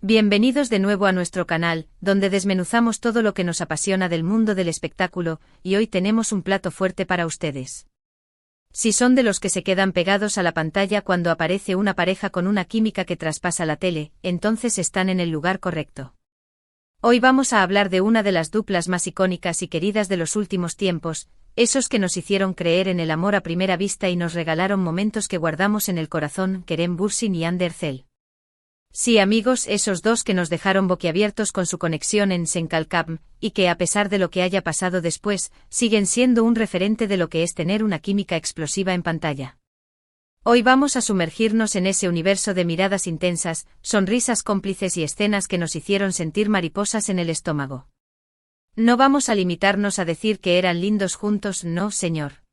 Bienvenidos de nuevo a nuestro canal, donde desmenuzamos todo lo que nos apasiona del mundo del espectáculo, y hoy tenemos un plato fuerte para ustedes. Si son de los que se quedan pegados a la pantalla cuando aparece una pareja con una química que traspasa la tele, entonces están en el lugar correcto. Hoy vamos a hablar de una de las duplas más icónicas y queridas de los últimos tiempos, esos que nos hicieron creer en el amor a primera vista y nos regalaron momentos que guardamos en el corazón, Kerem Bürsin y Hande Erçel. Sí, amigos, esos dos que nos dejaron boquiabiertos con su conexión en Sen Kalkam, y que a pesar de lo que haya pasado después, siguen siendo un referente de lo que es tener una química explosiva en pantalla. Hoy vamos a sumergirnos en ese universo de miradas intensas, sonrisas cómplices y escenas que nos hicieron sentir mariposas en el estómago. No vamos a limitarnos a decir que eran lindos juntos, no, señor.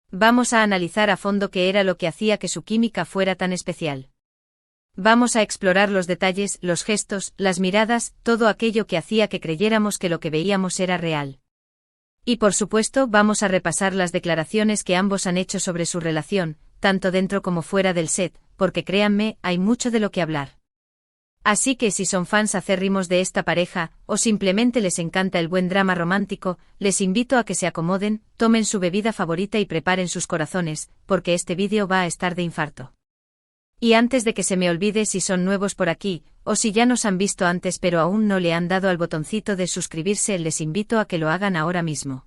Vamos a analizar a fondo qué era lo que hacía que su química fuera tan especial. Vamos a explorar los detalles, los gestos, las miradas, todo aquello que hacía que creyéramos que lo que veíamos era real. Y por supuesto vamos a repasar las declaraciones que ambos han hecho sobre su relación, tanto dentro como fuera del set, porque créanme, hay mucho de lo que hablar. Así que si son fans acérrimos de esta pareja, o simplemente les encanta el buen drama romántico, les invito a que se acomoden, tomen su bebida favorita y preparen sus corazones, porque este vídeo va a estar de infarto. Y antes de que se me olvide, si son nuevos por aquí, o si ya nos han visto antes pero aún no le han dado al botoncito de suscribirse, les invito a que lo hagan ahora mismo.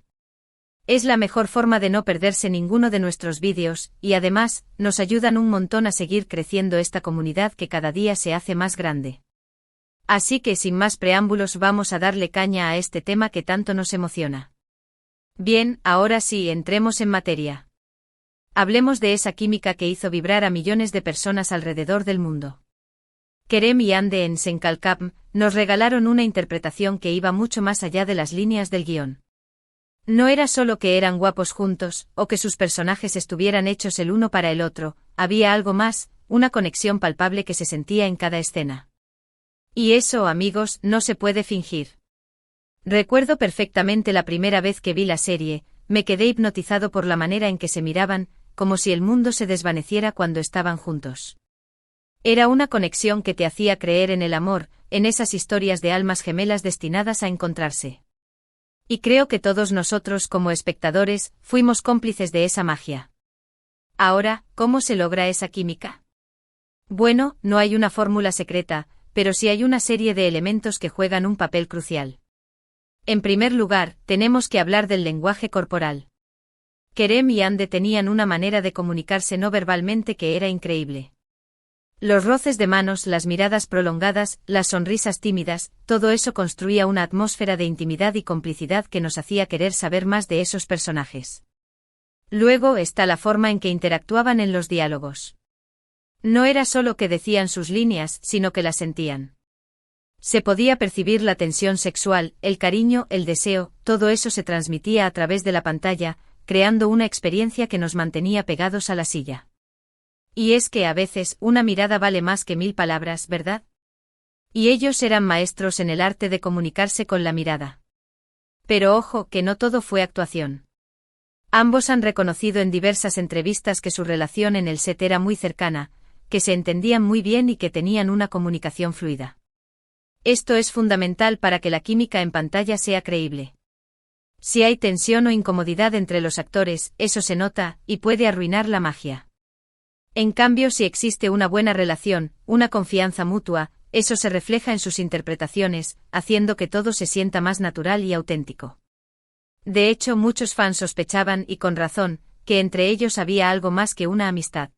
Es la mejor forma de no perderse ninguno de nuestros vídeos, y además, nos ayudan un montón a seguir creciendo esta comunidad que cada día se hace más grande. Así que sin más preámbulos vamos a darle caña a este tema que tanto nos emociona. Bien, ahora sí, entremos en materia. Hablemos de esa química que hizo vibrar a millones de personas alrededor del mundo. Kerem y Hande en Sen Kalkam nos regalaron una interpretación que iba mucho más allá de las líneas del guión. No era solo que eran guapos juntos, o que sus personajes estuvieran hechos el uno para el otro, había algo más, una conexión palpable que se sentía en cada escena. Y eso, amigos, no se puede fingir. Recuerdo perfectamente la primera vez que vi la serie, me quedé hipnotizado por la manera en que se miraban, como si el mundo se desvaneciera cuando estaban juntos. Era una conexión que te hacía creer en el amor, en esas historias de almas gemelas destinadas a encontrarse. Y creo que todos nosotros como espectadores, fuimos cómplices de esa magia. Ahora, ¿cómo se logra esa química? Bueno, no hay una fórmula secreta, pero sí hay una serie de elementos que juegan un papel crucial. En primer lugar, tenemos que hablar del lenguaje corporal. Kerem y Hande tenían una manera de comunicarse no verbalmente que era increíble. Los roces de manos, las miradas prolongadas, las sonrisas tímidas, todo eso construía una atmósfera de intimidad y complicidad que nos hacía querer saber más de esos personajes. Luego está la forma en que interactuaban en los diálogos. No era solo que decían sus líneas, sino que las sentían. Se podía percibir la tensión sexual, el cariño, el deseo, todo eso se transmitía a través de la pantalla, creando una experiencia que nos mantenía pegados a la silla. Y es que a veces una mirada vale más que 1000 palabras, ¿verdad? Y ellos eran maestros en el arte de comunicarse con la mirada. Pero ojo, que no todo fue actuación. Ambos han reconocido en diversas entrevistas que su relación en el set era muy cercana, que se entendían muy bien y que tenían una comunicación fluida. Esto es fundamental para que la química en pantalla sea creíble. Si hay tensión o incomodidad entre los actores, eso se nota, y puede arruinar la magia. En cambio, si existe una buena relación, una confianza mutua, eso se refleja en sus interpretaciones, haciendo que todo se sienta más natural y auténtico. De hecho, muchos fans sospechaban, y con razón, que entre ellos había algo más que una amistad.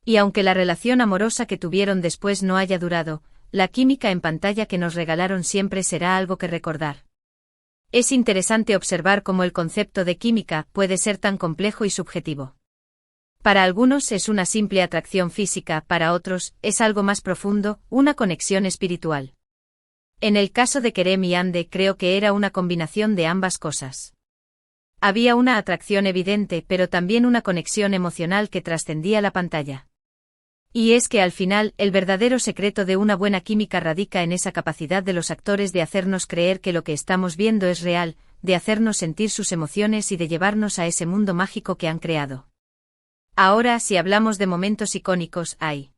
Y aunque la relación amorosa que tuvieron después no haya durado, la química en pantalla que nos regalaron siempre será algo que recordar. Es interesante observar cómo el concepto de química puede ser tan complejo y subjetivo. Para algunos es una simple atracción física, para otros, es algo más profundo, una conexión espiritual. En el caso de Kerem y Hande creo que era una combinación de ambas cosas. Había una atracción evidente, pero también una conexión emocional que trascendía la pantalla. Y es que al final, el verdadero secreto de una buena química radica en esa capacidad de los actores de hacernos creer que lo que estamos viendo es real, de hacernos sentir sus emociones y de llevarnos a ese mundo mágico que han creado. Ahora, si hablamos de momentos icónicos, hay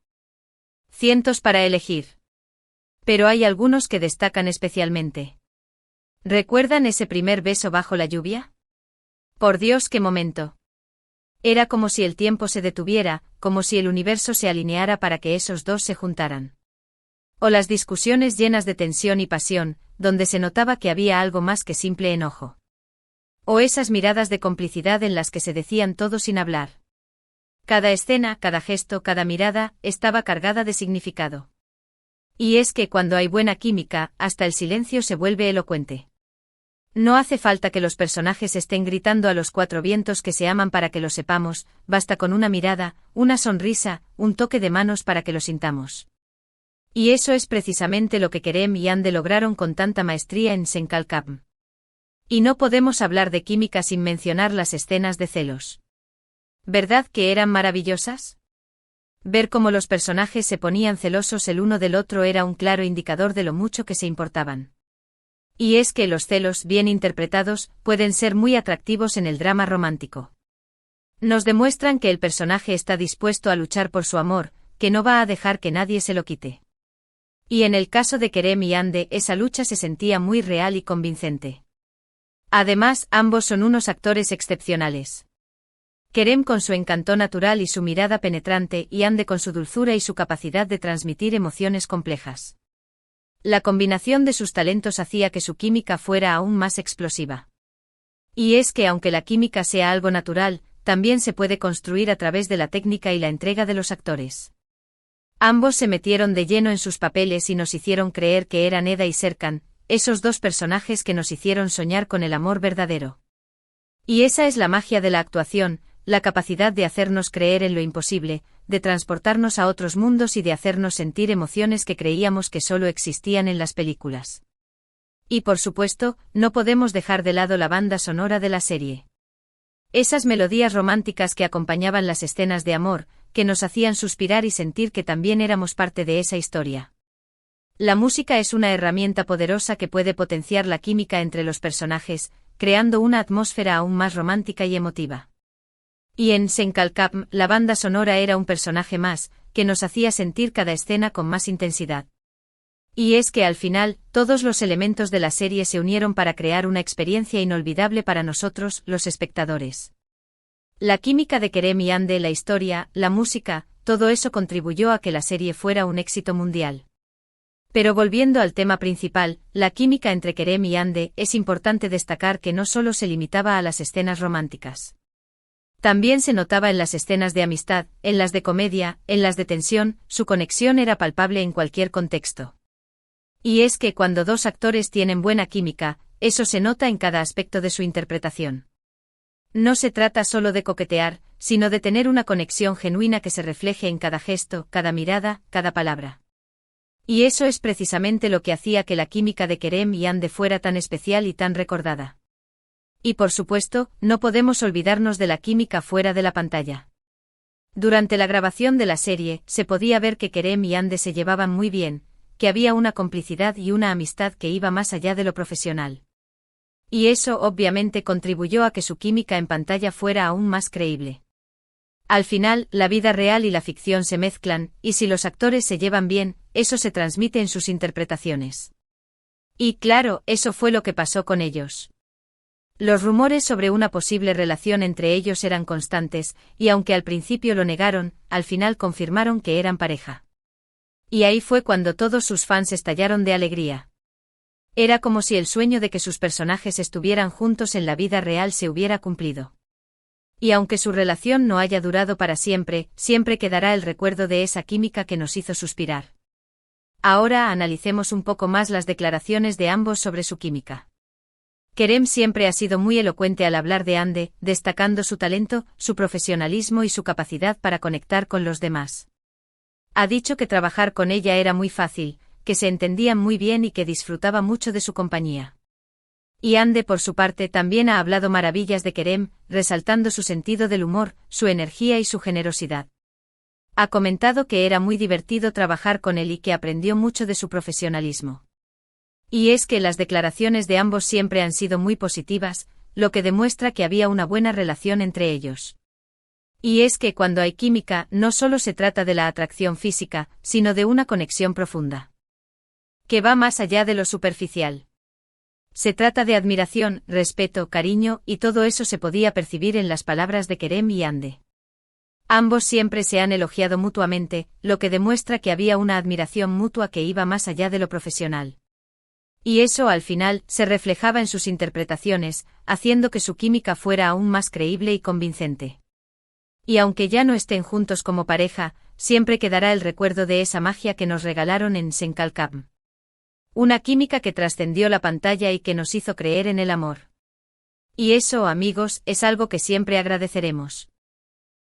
cientos para elegir. Pero hay algunos que destacan especialmente. ¿Recuerdan ese primer beso bajo la lluvia? Por Dios, qué momento. Era como si el tiempo se detuviera, como si el universo se alineara para que esos dos se juntaran. O las discusiones llenas de tensión y pasión, donde se notaba que había algo más que simple enojo. O esas miradas de complicidad en las que se decían todo sin hablar. Cada escena, cada gesto, cada mirada, estaba cargada de significado. Y es que cuando hay buena química, hasta el silencio se vuelve elocuente. No hace falta que los personajes estén gritando a los cuatro vientos que se aman para que lo sepamos, basta con una mirada, una sonrisa, un toque de manos para que lo sintamos. Y eso es precisamente lo que Kerem y Ande lograron con tanta maestría en Senkalkam. Y no podemos hablar de química sin mencionar las escenas de celos. ¿Verdad que eran maravillosas? Ver cómo los personajes se ponían celosos el uno del otro era un claro indicador de lo mucho que se importaban. Y es que los celos, bien interpretados, pueden ser muy atractivos en el drama romántico. Nos demuestran que el personaje está dispuesto a luchar por su amor, que no va a dejar que nadie se lo quite. Y en el caso de Kerem y Ande, esa lucha se sentía muy real y convincente. Además, ambos son unos actores excepcionales. Kerem con su encanto natural y su mirada penetrante, y Ande con su dulzura y su capacidad de transmitir emociones complejas. La combinación de sus talentos hacía que su química fuera aún más explosiva. Y es que aunque la química sea algo natural, también se puede construir a través de la técnica y la entrega de los actores. Ambos se metieron de lleno en sus papeles y nos hicieron creer que eran Eda y Serkan, esos dos personajes que nos hicieron soñar con el amor verdadero. Y esa es la magia de la actuación, la capacidad de hacernos creer en lo imposible, de transportarnos a otros mundos y de hacernos sentir emociones que creíamos que solo existían en las películas. Y por supuesto, no podemos dejar de lado la banda sonora de la serie. Esas melodías románticas que acompañaban las escenas de amor, que nos hacían suspirar y sentir que también éramos parte de esa historia. La música es una herramienta poderosa que puede potenciar la química entre los personajes, creando una atmósfera aún más romántica y emotiva. Y en Senkalkam, la banda sonora era un personaje más, que nos hacía sentir cada escena con más intensidad. Y es que al final, todos los elementos de la serie se unieron para crear una experiencia inolvidable para nosotros, los espectadores. La química de Kerem y Ande, la historia, la música, todo eso contribuyó a que la serie fuera un éxito mundial. Pero volviendo al tema principal, la química entre Kerem y Ande, es importante destacar que no solo se limitaba a las escenas románticas. También se notaba en las escenas de amistad, en las de comedia, en las de tensión, su conexión era palpable en cualquier contexto. Y es que cuando dos actores tienen buena química, eso se nota en cada aspecto de su interpretación. No se trata solo de coquetear, sino de tener una conexión genuina que se refleje en cada gesto, cada mirada, cada palabra. Y eso es precisamente lo que hacía que la química de Kerem y Ande fuera tan especial y tan recordada. Y por supuesto, no podemos olvidarnos de la química fuera de la pantalla. Durante la grabación de la serie, se podía ver que Kerem y Ande se llevaban muy bien, que había una complicidad y una amistad que iba más allá de lo profesional. Y eso obviamente contribuyó a que su química en pantalla fuera aún más creíble. Al final, la vida real y la ficción se mezclan, y si los actores se llevan bien, eso se transmite en sus interpretaciones. Y claro, eso fue lo que pasó con ellos. Los rumores sobre una posible relación entre ellos eran constantes, y aunque al principio lo negaron, al final confirmaron que eran pareja. Y ahí fue cuando todos sus fans estallaron de alegría. Era como si el sueño de que sus personajes estuvieran juntos en la vida real se hubiera cumplido. Y aunque su relación no haya durado para siempre, siempre quedará el recuerdo de esa química que nos hizo suspirar. Ahora analicemos un poco más las declaraciones de ambos sobre su química. Kerem siempre ha sido muy elocuente al hablar de Ande, destacando su talento, su profesionalismo y su capacidad para conectar con los demás. Ha dicho que trabajar con ella era muy fácil, que se entendían muy bien y que disfrutaba mucho de su compañía. Y Ande por su parte también ha hablado maravillas de Kerem, resaltando su sentido del humor, su energía y su generosidad. Ha comentado que era muy divertido trabajar con él y que aprendió mucho de su profesionalismo. Y es que las declaraciones de ambos siempre han sido muy positivas, lo que demuestra que había una buena relación entre ellos. Y es que cuando hay química, no solo se trata de la atracción física, sino de una conexión profunda. que va más allá de lo superficial. Se trata de admiración, respeto, cariño, y todo eso se podía percibir en las palabras de Kerem y Hande. Ambos siempre se han elogiado mutuamente, lo que demuestra que había una admiración mutua que iba más allá de lo profesional. Y eso al final se reflejaba en sus interpretaciones, haciendo que su química fuera aún más creíble y convincente. Y aunque ya no estén juntos como pareja, siempre quedará el recuerdo de esa magia que nos regalaron en Senkalkam. Una química que trascendió la pantalla y que nos hizo creer en el amor. Y eso, amigos, es algo que siempre agradeceremos.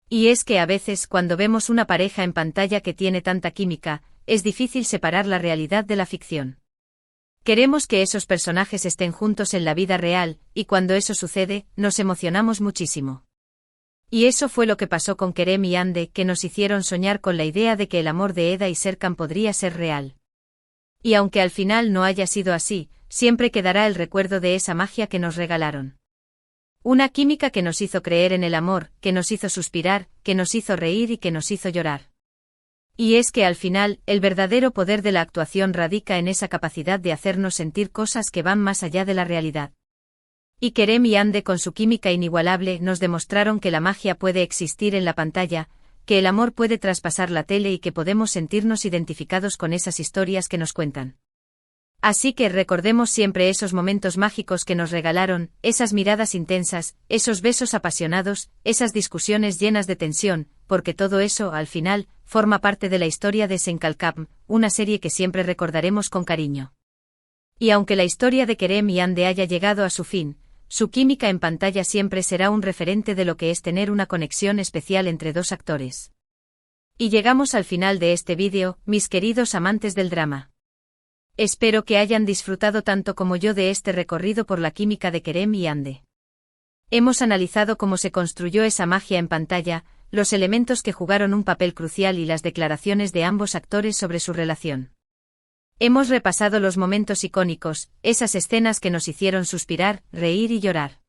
Y es que a veces cuando vemos una pareja en pantalla que tiene tanta química, es difícil separar la realidad de la ficción. Queremos que esos personajes estén juntos en la vida real, y cuando eso sucede, nos emocionamos muchísimo. Y eso fue lo que pasó con Kerem y Hande, que nos hicieron soñar con la idea de que el amor de Eda y Serkan podría ser real. Y aunque al final no haya sido así, siempre quedará el recuerdo de esa magia que nos regalaron. Una química que nos hizo creer en el amor, que nos hizo suspirar, que nos hizo reír y que nos hizo llorar. Y es que al final, el verdadero poder de la actuación radica en esa capacidad de hacernos sentir cosas que van más allá de la realidad. Y Kerem y Hande con su química inigualable nos demostraron que la magia puede existir en la pantalla, que el amor puede traspasar la tele y que podemos sentirnos identificados con esas historias que nos cuentan. Así que recordemos siempre esos momentos mágicos que nos regalaron, esas miradas intensas, esos besos apasionados, esas discusiones llenas de tensión, porque todo eso, al final, forma parte de la historia de Senkalkam, una serie que siempre recordaremos con cariño. Y aunque la historia de Kerem y Hande haya llegado a su fin, su química en pantalla siempre será un referente de lo que es tener una conexión especial entre dos actores. Y llegamos al final de este vídeo, mis queridos amantes del drama. Espero que hayan disfrutado tanto como yo de este recorrido por la química de Kerem y Hande. Hemos analizado cómo se construyó esa magia en pantalla, los elementos que jugaron un papel crucial y las declaraciones de ambos actores sobre su relación. Hemos repasado los momentos icónicos, esas escenas que nos hicieron suspirar, reír y llorar.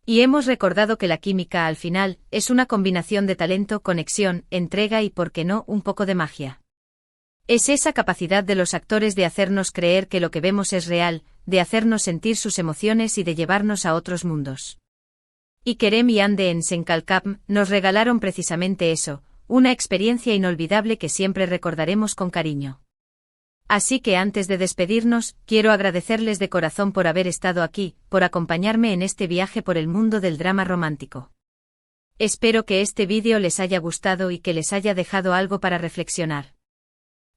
Y hemos recordado que la química al final es una combinación de talento, conexión, entrega y, por qué no, un poco de magia. Es esa capacidad de los actores de hacernos creer que lo que vemos es real, de hacernos sentir sus emociones y de llevarnos a otros mundos. Y Kerem y Hande en Senkalkam nos regalaron precisamente eso, una experiencia inolvidable que siempre recordaremos con cariño. Así que antes de despedirnos, quiero agradecerles de corazón por haber estado aquí, por acompañarme en este viaje por el mundo del drama romántico. Espero que este vídeo les haya gustado y que les haya dejado algo para reflexionar.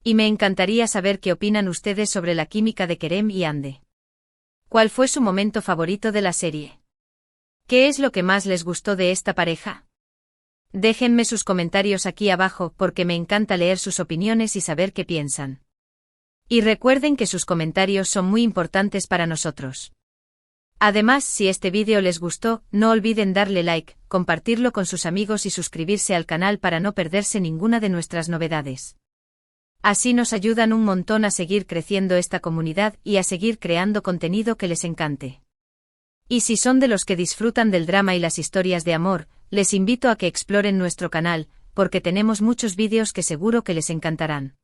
Y me encantaría saber qué opinan ustedes sobre la química de Kerem y Hande. ¿Cuál fue su momento favorito de la serie? ¿Qué es lo que más les gustó de esta pareja? Déjenme sus comentarios aquí abajo porque me encanta leer sus opiniones y saber qué piensan. Y recuerden que sus comentarios son muy importantes para nosotros. Además, si este vídeo les gustó, no olviden darle like, compartirlo con sus amigos y suscribirse al canal para no perderse ninguna de nuestras novedades. Así nos ayudan un montón a seguir creciendo esta comunidad y a seguir creando contenido que les encante. Y si son de los que disfrutan del drama y las historias de amor, les invito a que exploren nuestro canal, porque tenemos muchos vídeos que seguro que les encantarán.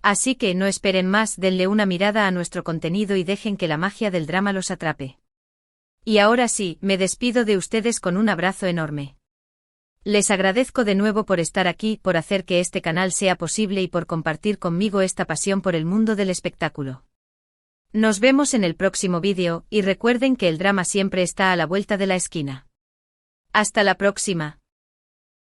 Así que no esperen más, denle una mirada a nuestro contenido y dejen que la magia del drama los atrape. Y ahora sí, me despido de ustedes con un abrazo enorme. Les agradezco de nuevo por estar aquí, por hacer que este canal sea posible y por compartir conmigo esta pasión por el mundo del espectáculo. Nos vemos en el próximo vídeo, y recuerden que el drama siempre está a la vuelta de la esquina. Hasta la próxima.